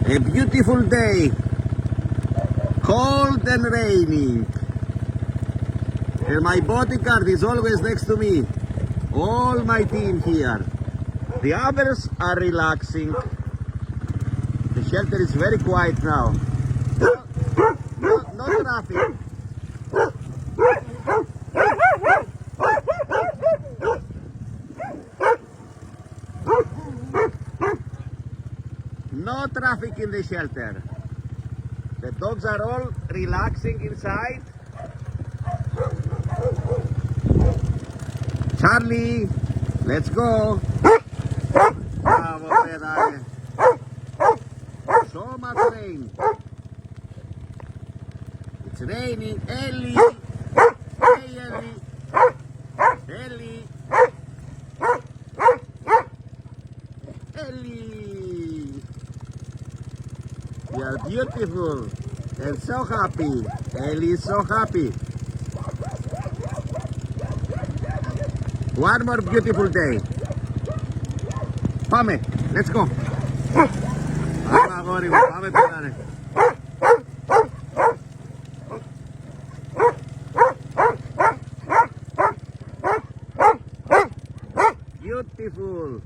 A beautiful day, cold and raining, and my bodyguard is always next to me. All my team here. The others are relaxing. The shelter is very quiet now. No traffic. No traffic in the shelter. The dogs are all relaxing inside. Charlie, let's go. Bravo, pedale. So much rain. It's raining. Elly. Hey, Elly. Elly. Elly. You are beautiful and so happy. Elly is so happy. One more beautiful day. Πάμε, let's go. Πάμε αγόρι μου, πάμε πετάνε. Beautiful.